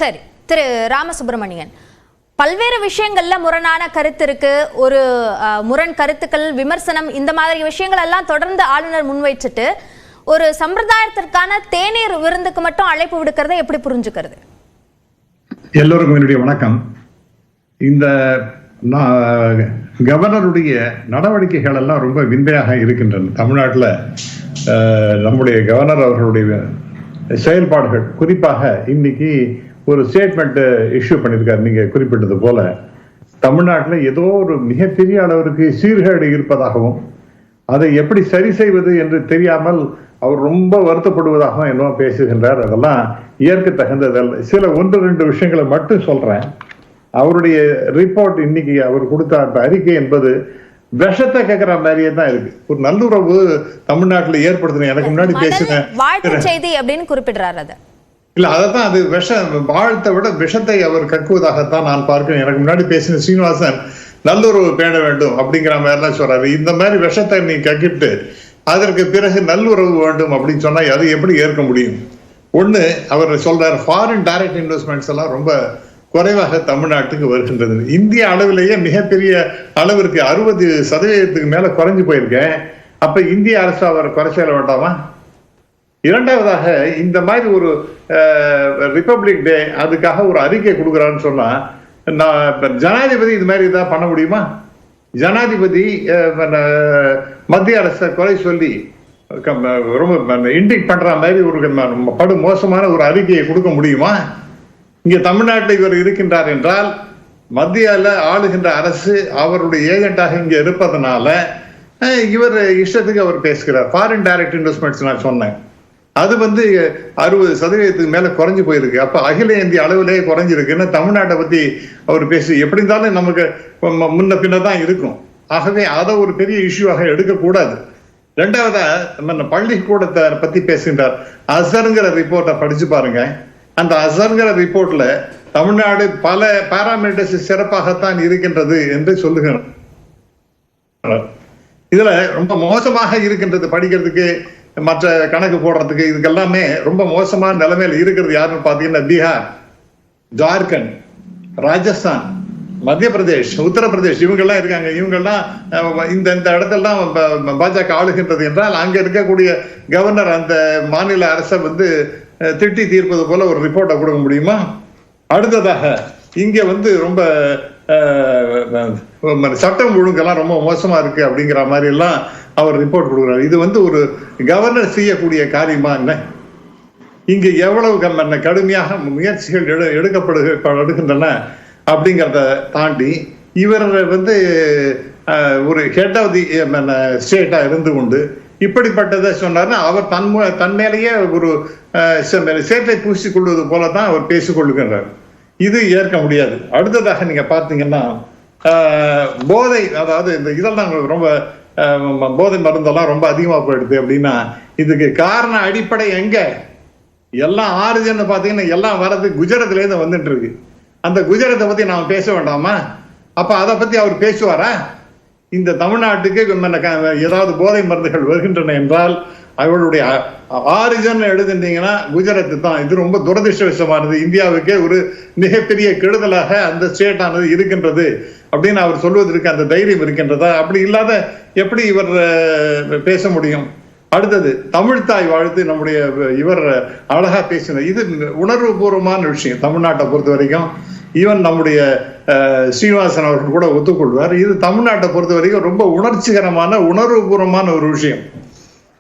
சரி, திரு ராமசுப்ரமணியன், பல்வேறு விஷயங்கள்ல முரணான கருத்து இருக்கு, ஒரு முரண் கருத்துக்கள், விமர்சனம், இந்த மாதிரி விஷயங்கள் எல்லாம் தொடர்ந்து ஆளுநர் முன்வைச்சிட்டு ஒரு சம்பிரதாயத்திற்கான தேநீர் விருந்துக்கு மட்டும் அழைப்பு விடுக்கிறத எப்படி புரிஞ்சுக்கிறது? எல்லோருக்கும் என்னுடைய வணக்கம். இந்த கவர்னருடைய நடவடிக்கைகள் எல்லாம் ரொம்ப விந்தையாக இருக்கின்றன. தமிழ்நாட்டில் நம்முடைய கவர்னர் அவர்களுடைய செயல்பாடுகள், குறிப்பாக இன்னைக்கு ஒரு ஸ்டேட்மெண்ட் இஷ்யூ பண்ணியிருக்காரு. நீங்க குறிப்பிட்டது போல தமிழ்நாட்டில் ஏதோ ஒரு மிகப்பெரிய அளவிற்கு சீர்கேடு இருப்பதாகவும் அதை எப்படி சரி செய்வது என்று தெரியாமல் அவர் ரொம்ப வருத்தப்படுவதாகவும் என்னவோ பேசுகின்றார். அதெல்லாம் ஏற்க தகுந்ததல்ல. சில 1-2 விஷயங்களை மட்டும் சொல்றேன். அவருடைய ரிப்போர்ட் இன்னைக்கு அவர் கொடுத்த அறிக்கை என்பது விஷத்தை கேட்கிற மாதிரியே தான் இருக்கு. ஒரு நல்லுறவு தமிழ்நாட்டில் ஏற்படுத்தின எனக்கு முன்னாடி பேசின வாழ்த்து செய்தி அப்படின்னு குறிப்பிடுறாரு. அதை இல்ல, அதான் அது வாழ்த்தை விட விஷத்தை அவர் கக்குவதாகத்தான் நான் பார்க்கிறேன். எனக்கு முன்னாடி பேசின சீனிவாசன் நல்லுறவு பேண வேண்டும் அப்படிங்கிற மாதிரிலாம் சொல்றாரு. இந்த மாதிரி விஷத்தை நீ கக்கிட்டு அதற்கு பிறகு நல்லுறவு வேண்டும் அப்படின்னு சொன்னா அது எப்படி ஏற்க முடியும்? ஒண்ணு, அவர் சொல்றாரு ஃபாரின் டைரக்ட் இன்வெஸ்ட்மெண்ட்ஸ் எல்லாம் ரொம்ப குறைவாக தமிழ்நாட்டுக்கு வருகின்றது. இந்திய அளவிலேயே மிகப்பெரிய அளவிற்கு 60% மேல குறைஞ்சு போயிருக்கேன். அப்ப இந்திய அரசு அவர் குறை செல்ல வேண்டாமா? இரண்டாவதாக, இந்த மாதிரி ஒரு ரிப்பப்ளிக் டே அதுக்காக ஒரு அறிக்கை கொடுக்குறான்னு சொன்னா ஜனாதிபதி இது மாதிரி இதாக பண்ண முடியுமா? ஜனாதிபதி மத்திய அரசை குறை சொல்லி ரொம்ப இண்டிக் பண்ற மாதிரி ஒரு படு மோசமான ஒரு அறிக்கையை கொடுக்க முடியுமா? இங்க தமிழ்நாட்டில் இவர் இருக்கின்றார் என்றால் மத்தியில ஆளுகின்ற அரசு அவருடைய ஏஜென்டாக இங்க இருப்பதனால இவர் இஷ்டத்துக்கு அவர் பேசுகிறார். ஃபாரின் டைரக்ட் இன்வெஸ்ட்மெண்ட்ஸ் நான் சொன்னேன், அது 60% மேல குறைஞ்சு போயிருக்கு. அப்ப அகில இந்திய அளவிலேயே குறைஞ்சிருக்குன்னு தமிழ்நாட்டை பத்தி அவர் பேசி எப்படி இருந்தாலும் நமக்கு முன்ன பின்னதான் இருக்கும். ஆகவே அதை ஒரு பெரிய இஷ்யூவாக எடுக்கக்கூடாது. ரெண்டாவதா பள்ளிக்கூடத்தை பத்தி பேசுகின்றார். அசருங்கிற ரிப்போர்ட்டை படிச்சு பாருங்க. அந்த அசருங்கிற ரிப்போர்ட்ல தமிழ்நாடு பல பாராமீட்டர்ஸ் சிறப்பாகத்தான் இருக்கின்றது என்று சொல்லுகிறார். இதுல ரொம்ப மோசமாக இருக்கின்றது படிக்கிறதுக்கு, மற்ற கணக்கு போடுறதுக்கு, இதுக்கெல்லாமே ரொம்ப மோசமான நிலைமையில இருக்கிறது யாருன்னு பாத்தீங்கன்னா பீகார், ஜார்க்கண்ட், ராஜஸ்தான், மத்திய பிரதேஷ், உத்தரப்பிரதேஷ், இவங்கெல்லாம் இருக்காங்க. இவங்கெல்லாம் இந்த இடத்தெல்லாம் பாஜக ஆளுகின்றது என்றால் அங்க இருக்கக்கூடிய கவர்னர் அந்த மாநில அரசை திட்டி தீர்ப்பது போல ஒரு ரிப்போர்ட்டை கொடுக்க முடியுமா? அடுத்ததாக இங்க ரொம்ப சட்டம் ஒழுங்கெல்லாம் ரொம்ப மோசமா இருக்கு அப்படிங்கிற மாதிரி எல்லாம் அவர் ரிப்போர்ட் கொடுக்குறாரு. இது ஒரு கவர்னர் செய்யக்கூடிய காரியமா என்ன? இங்க எவ்வளவு கடுமையாக முயற்சிகள் எடுக்கப்படுகின்றன அப்படிங்கிறத தாண்டி இவர் ஒரு ஹெட் ஆஃப் தி ஸ்டேட்டா இருந்து கொண்டு இப்படிப்பட்டதை சொன்னார்னா அவர் தன் மேலேயே ஒரு சேற்றை பூசிக் கொள்வது போலதான் அவர் பேசிக் கொள்ளுகின்றார். இது ஏற்க முடியாது. அடுத்ததாக நீங்க பார்த்தீங்கன்னா போதை, அதாவது இந்த இதெல்லாம் ரொம்ப போதை மருந்தெல்லாம் ரொம்ப அதிகமா போயிடுது அப்படின்னா இதுக்கு காரண அடிப்படை எங்க? எல்லாம் ஆரிஜின் பாத்தீங்கன்னா எல்லாம் வர்றது குஜராத்ல இருந்து வந்துட்டு இருக்கு. அந்த குஜராத்தை பத்தி நாம பேச வேண்டாமா? அப்ப அதை பத்தி அவர் பேசுவாரா? இந்த தமிழ்நாட்டுக்கு ஏதாவது போதை மருந்துகள் வருகின்றன என்றால் அவளுடைய ஆரிஜின் எழுதுனீங்கன்னா குஜராத் தான். இது ரொம்ப துரதிருஷ்டவசமானது. இந்தியாவுக்கே ஒரு மிகப்பெரிய கெடுதலாக அந்த ஸ்டேட் ஆனது இருக்கின்றது அப்படின்னு அவர் சொல்வதற்கு அந்த தைரியம் இருக்கின்றதா? அப்படி இல்லாத எப்படி இவர் பேச முடியும்? அடுத்தது தமிழ்தாய் வாழ்த்து. நம்முடைய இவர் அழகா பேசினார். இது உணர்வு பூர்வமான விஷயம். தமிழ்நாட்டை பொறுத்த வரைக்கும் ஈவன் நம்முடைய ஸ்ரீனிவாசன் அவர்கள் கூட ஒத்துக்கொள்வார். இது தமிழ்நாட்டை பொறுத்த வரைக்கும் ரொம்ப உணர்ச்சிகரமான உணர்வு பூர்வமான ஒரு விஷயம்.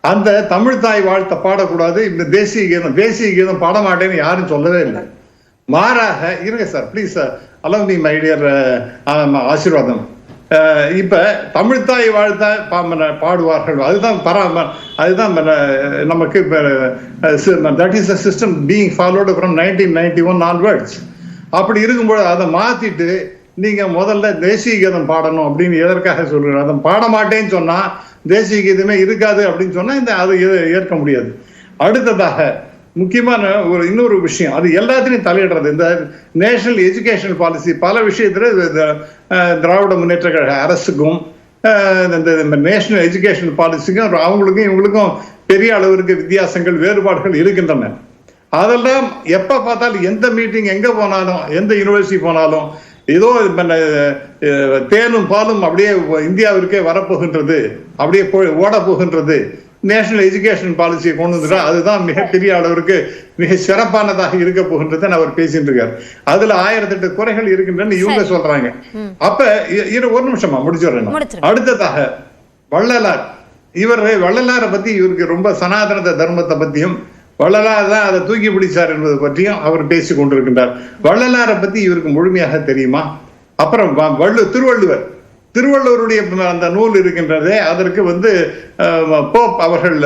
அந்த தமிழ்தாய் வாழ்த்தை பாடக்கூடாது, இந்த தேசிய கீதம் பாட மாட்டேன்னு யாரும் சொல்லவே இல்லை. மாறாக இருங்க sir, please sir, allow me my dear ஆசீர்வாதம். இப்ப தமிழ்தாய் வாழ்த்த பாடுவார்கள். அதுதான் நமக்கு that is a system being followed from 1991 onwards. அப்படி இருக்கும்போது அதை மாத்திட்டு நீங்க முதல்ல தேசிய கீதம் பாடணும் அப்படின்னு எதற்காக சொல்றீங்க? அதை பாட மாட்டேன்னு சொன்னா தேசிய கீதமே இருக்காது அப்படின்னு சொன்னா அதை ஏற்க முடியாது. அடுத்ததாக முக்கியமான இன்னொரு விஷயம், அது எல்லாத்திலையும் தலையிடுறது இந்த நேஷனல் எஜுகேஷன் பாலிசி. பல விஷயத்துல திராவிட முன்னேற்ற கழக அரசுக்கும் இந்த நேஷனல் எஜுகேஷன் பாலிசிக்கும் அவங்களுக்கும் இவங்களுக்கும் பெரிய அளவிற்கு வித்தியாசங்கள், வேறுபாடுகள் இருக்கின்றன. அதெல்லாம் எப்ப பார்த்தாலும் எந்த மீட்டிங் எங்க போனாலும் எந்த யூனிவர்சிட்டி போனாலும் ஏதோ தேனும் பாலும் அப்படியே இந்தியாவிற்கே வரப்போகின்றது, அப்படியே ஓட போகின்றது, நேஷனல் எஜுகேஷன் பாலிசியை கொண்டு வந்துட்டா அதுதான் மிகப்பெரிய அளவிற்கு மிக சிறப்பானதாக இருக்க போகின்றது அவர் பேசிட்டு இருக்காரு. அதுல 1008 குறைகள் இருக்கின்றன இவங்க சொல்றாங்க. அப்ப ஒரு நிமிஷமா முடிச்சிடுறேன். அடுத்ததாக வள்ளலார், வள்ளலாரை பத்தி இவருக்கு ரொம்ப சனாதன தர்மத்தை பத்தியும் வள்ளலார் தான் அதை தூக்கி பிடிச்சார் என்பது பற்றியும் அவர் பேசிக் கொண்டிருக்கின்றார். வள்ளலாரை பத்தி இவருக்கு முழுமையாக தெரியுமா? அப்புறம் திருவள்ளுவருடைய அந்த நூல் இருக்கின்றதே, அதற்கு போப் அவர்கள்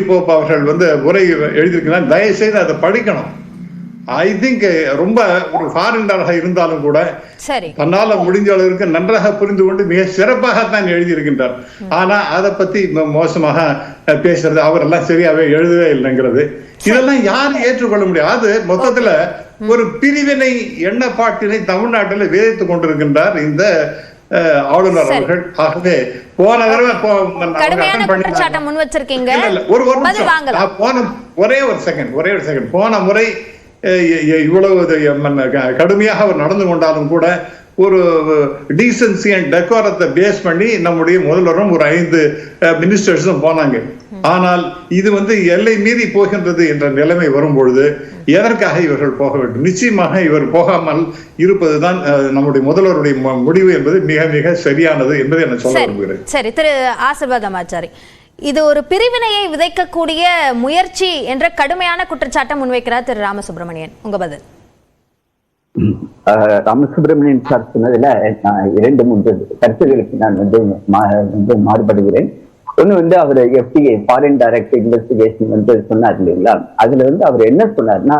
போப் அவர்கள் உரை எழுதியிருக்கிறார். தயவு செய்து அதை படிக்கணும். ஐ திங்க் ரொம்ப ஒரு ஃபாரினராக இருந்தாலும் கூட தன்னால முடிஞ்ச அளவிற்கு நன்றாக புரிந்து கொண்டு மிக சிறப்பாகத்தான் எழுதியிருக்கின்றார். ஆனா அதை பத்தி மோசமாக பேசுறது, அவரெல்லாம் சரியாவே எழுதவே இல்லைங்கிறது, இதெல்லாம் யாரும் ஏற்றுக்கொள்ள முடியாது. மொத்தத்துல ஒரு பிரிவினை எண்ணப்பாட்டினை தமிழ்நாட்டில் விதைத்துக் கொண்டிருக்கின்றார் இந்த ஆளுநர் அவர்கள். ஆகவே போன தடவை ஒரே ஒரு செகண்ட் போன முறை இவ்வளவு கடுமையாக அவர் நடந்து கொண்டாலும் கூட ஒரு டீசன்சி அண்ட் டெக்கோரத்தை பேஸ் பண்ணி நம்முடைய முதல்வரும் ஒரு 5 மினிஸ்டர்ஸும் போனாங்க. ஆனால் இது எல்லை மீறி போகின்றது என்ற நிலைமை வரும்பொழுது எதற்காக இவர்கள் போக வேண்டும்? நிச்சயமாக இவர் போகாமல் இருப்பதுதான் நம்முடைய முதல்வருடைய முடிவு என்பது மிக மிக சரியானது என்பதை நான் சொல்ல விரும்புகிறேன். சரி, திரு ஆசீர்வாத் அம்மாச்சாரி, இது ஒரு பிரிவினையை விதைக்கக்கூடிய முயற்சி என்ற கடுமையான குற்றச்சாட்டை முன்வைக்கிறார் திரு ராமசுப்ரமணியன். உங்க பதில்? ராமசுப்ரமணியன் சார் சொன்னதுல 2-3 கருத்துகளுக்கு நான் மாறுபடுகிறேன். ஒண்ணு அவர் FTA ஃபாரின் டைரக்ட் இன்வெஸ்டிகேஷன் சொன்னார் இல்லைங்களா, அதுல அவர் என்ன சொன்னார்னா,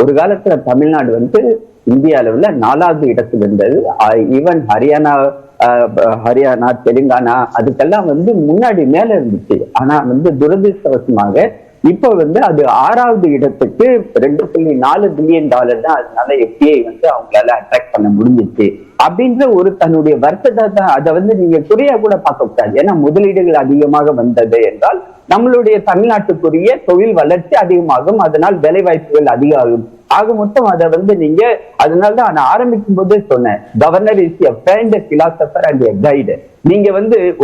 ஒரு காலத்துல தமிழ்நாடு இந்தியால உள்ள 4வது இடத்துல இருந்தது. ஈவன் ஹரியானா தெலுங்கானா அதுக்கெல்லாம் முன்னாடி மேல இருந்துச்சு. ஆனா துரதிருஷ்டவசமாக இப்போ அது 6வது இடத்துக்கு $2.4 பில்லியன் தான். அதனால FTA அவங்களால அட்ராக்ட் பண்ண முடிஞ்சிச்சு அப்படின்ற ஒரு தன்னுடைய வருத்தத்தை தான். அதை நீங்க குறையா கூட பார்க்க கூடாது. ஏன்னா முதலீடுகள் அதிகமாக வந்தது என்றால் நம்மளுடைய தமிழ்நாட்டுக்குரிய தொழில் வளர்ச்சி அதிகமாகும், அதனால் வேலை வாய்ப்புகள் அதிகமாகும். ஆக மொத்தம் அதை நீங்க அதனாலதான் நான் ஆரம்பிக்கும் போதே சொன்னேன், governor is a friend, philosopher and a guide. நீங்க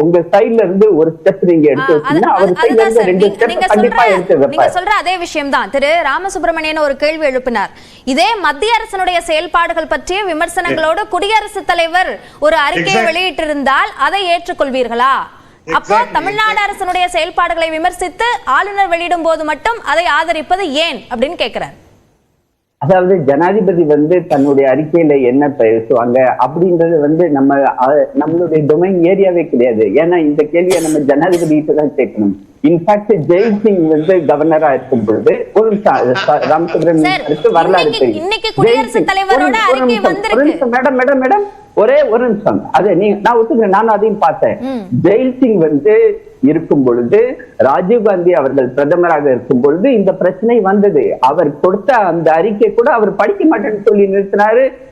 உங்க சைட்ல இருந்து ஒரு ஸ்டெப் நீங்க எடுத்து வச்சீங்கன்னா அவர் சைட்ல இருந்து 2 ஸ்டெப் கண்டிப்பா எடுத்து வைப்பார். நீங்க சொல்ற அதே விஷயம் தான். திரு ராமசுப்ரமணியன் ஒரு கேள்வி எழுப்பினார். இதே மத்திய அரசினுடைய செயல்பாடுகள் பற்றிய விமர்சனங்களோடு குடியரசுத் தலைவர் ஒரு அறிக்கையை வெளியிட்டிருந்தால் அதை ஏற்றுக்கொள்வீர்களா? அப்போ தமிழ்நாடு அரசினுடைய செயல்பாடுகளை விமர்சித்து ஆளுநர் வெளியிடும் போது மட்டும் அதை ஆதரிப்பது ஏன் அப்படின்னு கேட்கிறார். அதாவது ஜனாதிபதி தன்னுடைய அறிக்கையில என்ன பேசுவாங்க அப்படின்றது நம்மளுடைய டொமைன் ஏரியாவே கிடையாது. ஏன்னா இந்த கேள்வியை நம்ம ஜனாதிபதி தான் கேட்கணும். இன்ஃபேக்ட் ஜெயில் சிங் கவர்னரா இருக்கும் பொழுது ஒரு ராமசுப்ரமணியன் வரலாறு மேடம் ஒரே ஒரு நிமிஷம், அது நான் ஒத்துக்கிறேன், நான் அதையும் பார்த்தேன். ஜெயில் சிங் இருக்கும் பொழுது, ராஜீவ்காந்தி அவர்கள் பிரதமராக இருக்கும் பொழுது இந்த பிரச்சனை வந்தது. அவர் கொடுத்த அந்த அறிக்கை கூட அவர் படிக்க மாட்டேன்னு சொல்லி நிறுத்தினாரு.